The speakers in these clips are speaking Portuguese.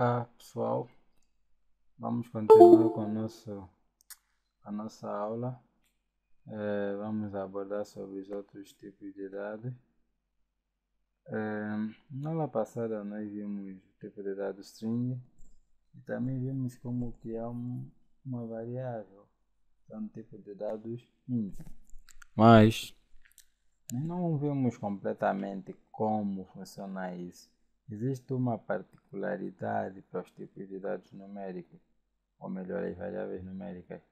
Olá pessoal, vamos continuar com a nossa aula. Vamos abordar sobre os outros tipos de dados. Na aula passada nós vimos o tipo de dado string e também vimos como criar uma variável, então tipo de dados int. Mas nós não vimos completamente como funciona isso. Existe uma particularidade para os tipos de dados numéricos, ou melhor, as variáveis numéricas.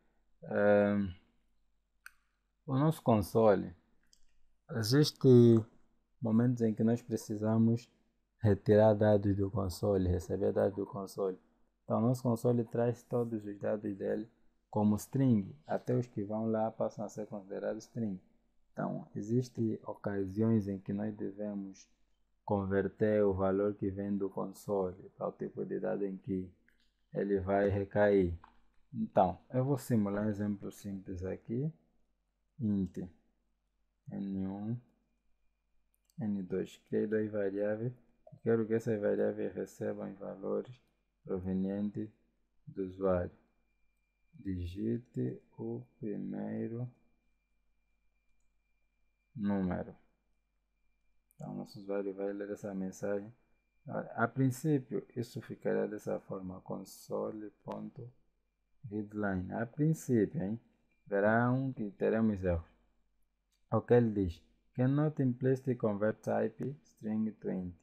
O nosso console, existe momentos em que nós precisamos retirar dados do console, receber dados do console. Então, o nosso console traz todos os dados dele como string, até os que vão lá passam a ser considerados string. Então, existem ocasiões em que nós devemos converter o valor que vem do console para o tipo de dado em que ele vai recair. Então, eu vou simular um exemplo simples aqui. Int n1, n2. Criei duas variáveis. Quero que essas variáveis recebam valores provenientes do usuário. Digite o primeiro número. Então, nosso usuário vai ler essa mensagem. A princípio, isso ficará dessa forma: console.readline. A princípio, hein? Verão que teremos erros. O que ele diz? Cannot implicitly convert type string to int.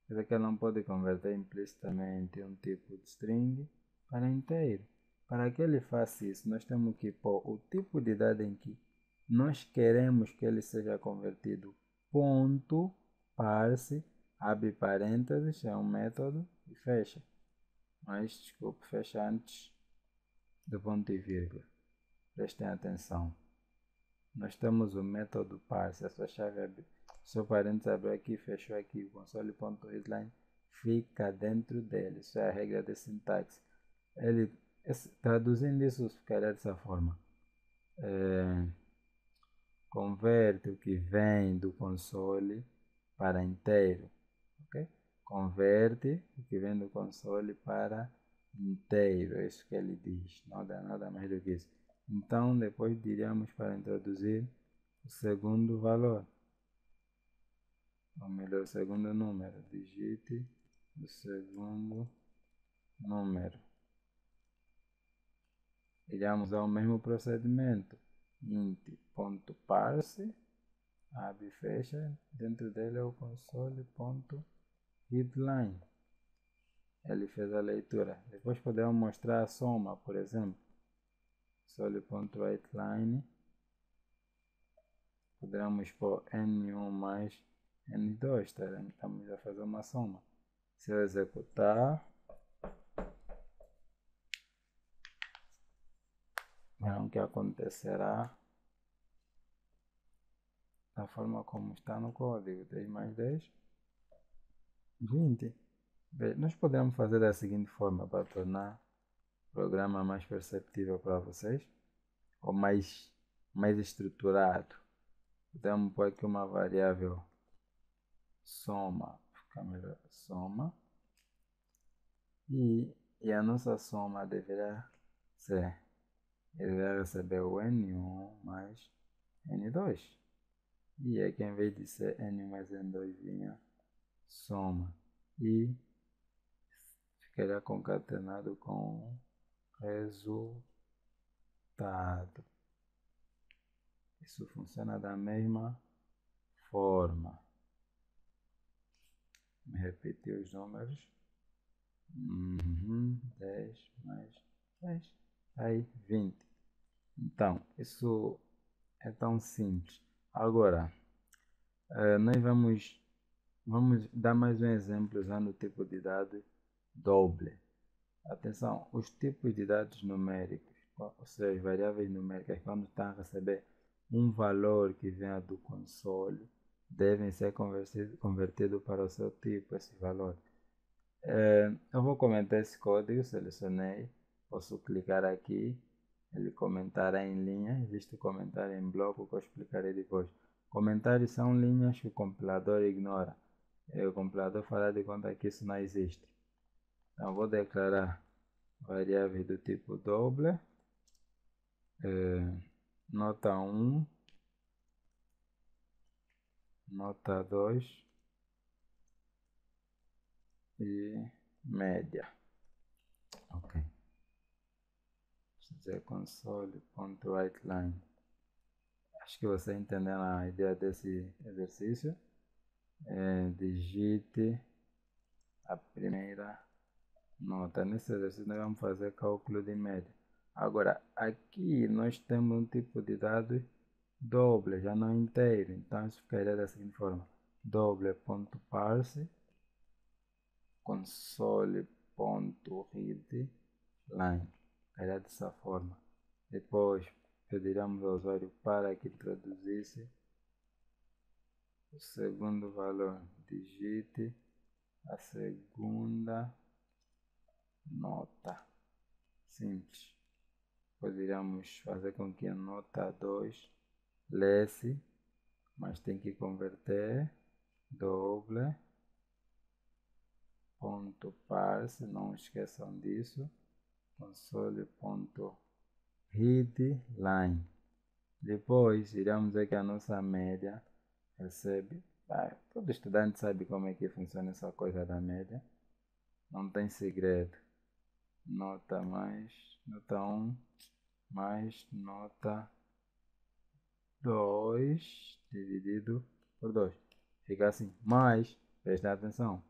Quer dizer que ele não pode converter implicitamente um tipo de string para inteiro. Para que ele faça isso, nós temos que pôr o tipo de dado em que nós queremos que ele seja convertido. Ponto, parse, abre parênteses, é um método e fecha. Mas, desculpe, fecha antes do ponto e vírgula. Prestem atenção. Nós temos o método parse, a sua chave abre, seu parênteses abriu aqui, fechou aqui, o console.readline fica dentro dele. Isso é a regra de sintaxe. Traduzindo isso ficaria dessa forma: converte o que vem do console para inteiro, ok? Converte o que vem do console para inteiro, é isso que ele diz, não dá nada mais do que isso. Então, depois diríamos para introduzir o segundo valor, ou melhor, o segundo número. Digite o segundo número. Iremos ao mesmo procedimento. int.parse, abre e fecha, dentro dele é o console.readline. Ele fez a leitura. Depois podemos mostrar a soma, por exemplo. console.writeLine. Poderemos pôr n1 mais n2, estamos a fazer uma soma. Se eu executar, verão que acontecerá da forma como está no código: 10 mais 10, 20. Bem, nós podemos fazer da seguinte forma para tornar o programa mais perceptível para vocês, ou mais estruturado. Podemos pôr aqui uma variável soma, fica melhor, soma, e a nossa soma deverá receber o n1 mais n2, e aqui em vez de ser n mais n2 vinha soma, e ficará concatenado com resultado. Isso funciona da mesma forma. Vou repetir os números. 10 mais 10, aí 20. Então, isso é tão simples. Agora, nós vamos dar mais um exemplo usando o tipo de dado doble. Atenção, os tipos de dados numéricos, ou seja, variáveis numéricas, quando estão a receber um valor que venha do console, devem ser convertidos para o seu tipo, esse valor. Eu vou comentar esse código, selecionei, posso clicar aqui, ele comentará em linha, existe o comentário em bloco que eu explicarei depois. Comentários são linhas que o compilador ignora. O compilador fará de conta que isso não existe. Então vou declarar variáveis do tipo double, nota 1, nota 2 e média. Ok. Vou dizer console.writeLine. Acho que você entendeu a ideia desse exercício. Digite a primeira nota. Nesse exercício nós vamos fazer cálculo de média. Agora, aqui nós temos um tipo de dados doble, já não inteiro. Então isso ficaria da seguinte forma: doble.parse console.readline. Ficaria dessa forma. Depois pediremos ao usuário para que introduzisse o segundo valor. Digite a segunda nota. Simples. Poderíamos fazer com que a nota 2 lesse, mas tem que converter double.parse, não esqueçam disso, console.readline. Depois iremos ver que a nossa média recebe. Todo estudante sabe como é que funciona essa coisa da média. Não tem segredo. Nota 1 mais nota 2 dividido por 2. Fica assim. Mas, presta atenção.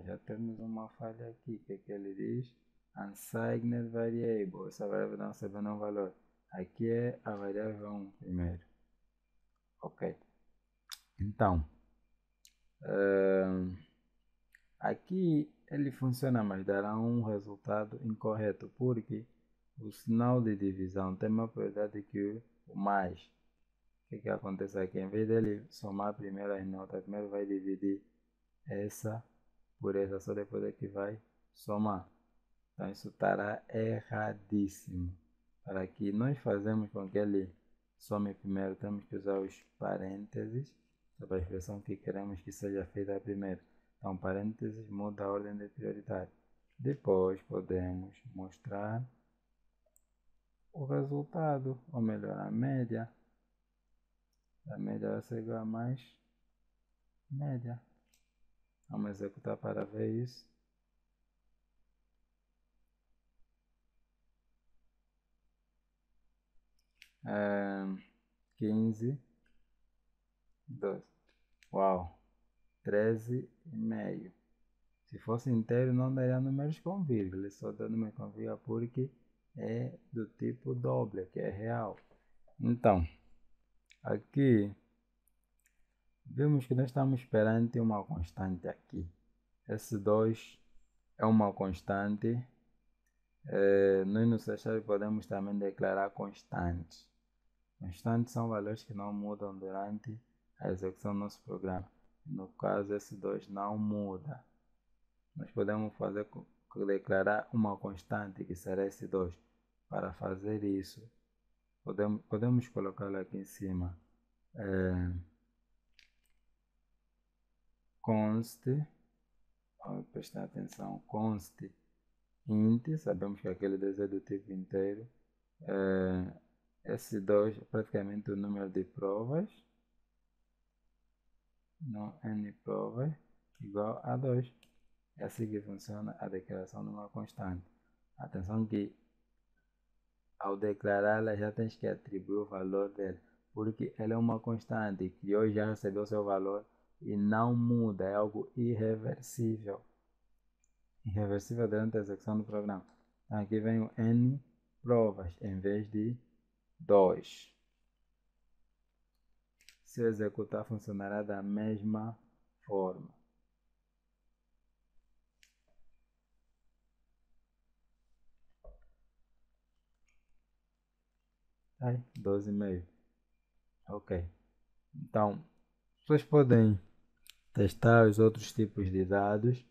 Já temos uma falha aqui. O que ele diz? Unsigned variable. Essa variável não recebe nenhum valor. Aqui é a variável 1 primeiro. Ok. Então, aqui ele funciona, mas dará um resultado incorreto, porque o sinal de divisão tem uma propriedade que o mais. O que acontece aqui? Em vez dele somar primeiro as notas, primeiro vai dividir essa por essa, só depois é que vai somar. Então isso estará erradíssimo. Para que nós fazemos com que ele some primeiro, temos que usar os parênteses sobre a expressão que queremos que seja feita primeiro. Então parênteses muda a ordem de prioridade. Depois podemos mostrar o resultado, ou melhor, a média. A média vai ser igual a mais média. Vamos executar para ver isso. É, 15, 12. Uau! 13,5. Se fosse inteiro não daria números com vírgula. Ele só dá número com vírgula porque é do tipo doble, que é real. Então, aqui vemos que nós estamos perante uma constante aqui. S2 é uma constante. Nós no C# podemos também declarar constantes. Constantes são valores que não mudam durante a execução do nosso programa. No caso, S2 não muda. Nós podemos declarar uma constante que será S2. Para fazer isso, podemos colocá-lo aqui em cima. Const, prestar atenção, const int, sabemos que aquele 2 é do tipo inteiro. S2 é praticamente o número de provas, não n provas, igual a 2. É assim que funciona a declaração de uma constante. Atenção que ao declará-la já tens que atribuir o valor dela, porque ela é uma constante que hoje já recebeu seu valor e não muda, é algo irreversível. Irreversível durante a execução do programa. Então, aqui vem o n provas em vez de 2. Se eu executar, funcionará da mesma forma. Aí, 12,5. Ok. Então, vocês podem testar os outros tipos de dados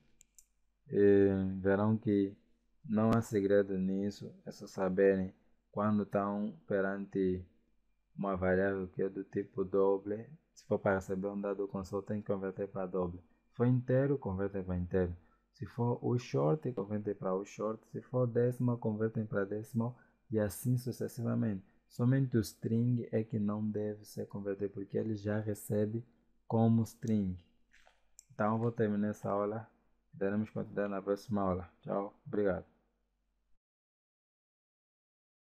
e verão que não há segredo nisso. É só saberem quando estão perante uma variável que é do tipo doble. Se for para receber um dado console, tem que converter para doble. Se for inteiro, converte para inteiro. Se for o short, convertem para o short. Se for decimal, convertem para decimal. E assim sucessivamente. Somente o string é que não deve ser convertido, porque ele já recebe como string. Então, vou terminar essa aula. Daremos continuidade na próxima aula. Tchau, obrigado.